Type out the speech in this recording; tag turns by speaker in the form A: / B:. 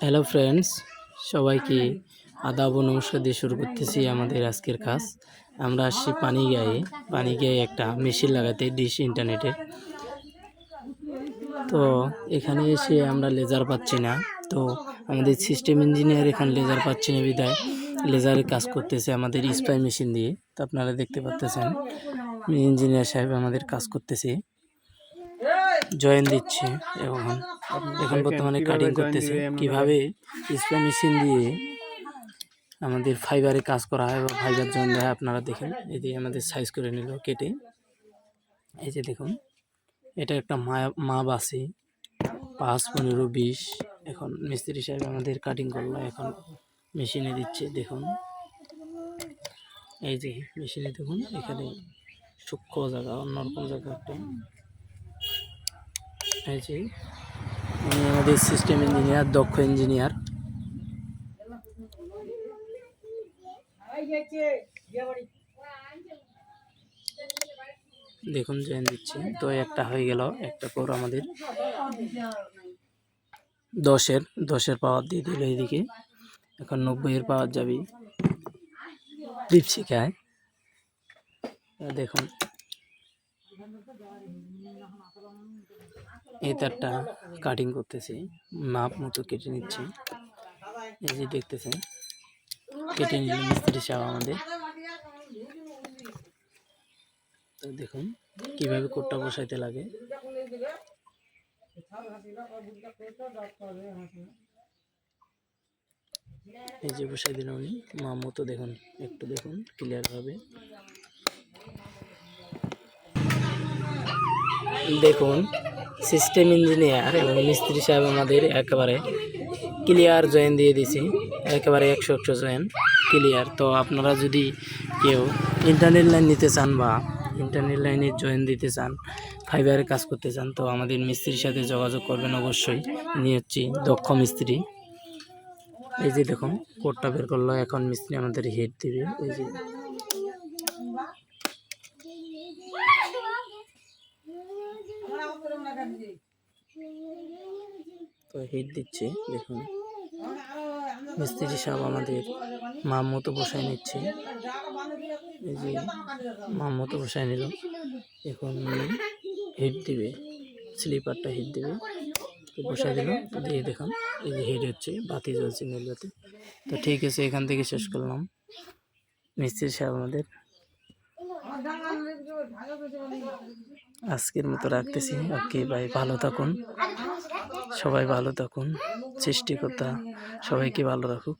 A: Hello friends, সবাইকে আদাব ও নমস্কার দিয়ে শুরু করতেছি আমাদের আজকের কাজ। আমরা আসছি পানিগাঁয়ে একটা মেশিন লাগাতে ডিশ ইন্টারনেটের। তো এখানে এসে আমরা লেজার পাচ্ছি না, তো আমাদের সিস্টেম ইঞ্জিনিয়ার এখানে লেজার পাচ্ছি না বিধায় লেজারের কাজ করতেছে আমাদের স্প্রে মেশিন দিয়ে। তো আপনারা দেখতে পাচ্ছেন ইঞ্জিনিয়ার সাহেব আমাদের কাজ করতেছে, জয়েন দিচ্ছে এবং এখন বর্তমানে কাটিং করতেছে। কিভাবে স্প্রে মেশিন দিয়ে আমাদের ফাইবারে কাজ করা হয় বা ফাইবার জয়েন দেওয়া হয় আপনারা দেখেন। এই যে আমাদের সাইজ করে নিল কেটে, এই যে দেখুন এটা একটা মাপ আছে 5, 15, 20। এখন মিস্ত্রি সাহেব আমাদের কাটিং করলো, এখন মেশিনে দিচ্ছে। দেখুন এই যে মেশিনে দেখুন এখানে সূক্ষ্ম জায়গা, অন্যরকম জায়গা একটা। এই যে উনি আমাদের সিস্টেম ইঞ্জিনিয়ার, দক্ষ ইঞ্জিনিয়ার। দেখুন জয়েন দিচ্ছে, তো একটা হয়ে গেল, একটা পর আমাদের 10-এর পাওয়ার দিয়ে দিল এইদিকে। এখন 90-এর পাওয়ার যাবে দীপশিখায়। দেখুন এই তারটা কাটিং করতেছে, মাপ মতো কেটে নিচ্ছে। এই যে দেখতেছেন কেটে নিল মিস্ত্রি সাহেব আমাদের। তো দেখুন কিভাবে কোটটা বসাইতে লাগে। এই যে বসাই দিল উনি মাপ মতো। দেখুন একটু দেখুন ক্লিয়ার ভাবে দেখুন। সিস্টেম ইঞ্জিনিয়ার এবং মিস্ত্রি সাহেব আমাদের একেবারে ক্লিয়ার জয়েন দিয়ে দিছি, একেবারে 100 জয়েন ক্লিয়ার। তো আপনারা যদি কেউ ইন্টারনেট লাইন নিতে চান বা ইন্টারনেট লাইনে জয়েন দিতে চান, ফাইবারে কাজ করতে চান, তো আমাদের মিস্ত্রির সাথে যোগাযোগ করবেন অবশ্যই। নিয়ে হচ্ছি দক্ষ মিস্ত্রি। এই যে দেখুন কোডটা বের করলো, এখন মিস্ত্রি আমাদের হিট দিবে। এই যে তো হিট দিচ্ছে। দেখুন মিস্ত্রি সাহেব আমাদের মাপ মতো বসায় নিচ্ছে। এই যে মাপ মতো বসায় নিল, এখন হিট দিবে, স্লিপারটা হিট দিবে। তো বসাই দিল, দিয়ে দেখুন এই যে হিট হচ্ছে, বাতি জ্বলছে নীল বাতি। তো ঠিক আছে, এখান থেকে শেষ করলাম। মিস্ত্রি সাহেব আমাদের আজকের মতো রাখতেছি। ওকে ভাই, ভালো থাকুন, সবাই ভালো থাকুন, সৃষ্টিকর্তা সবাইকে ভালো রাখুক।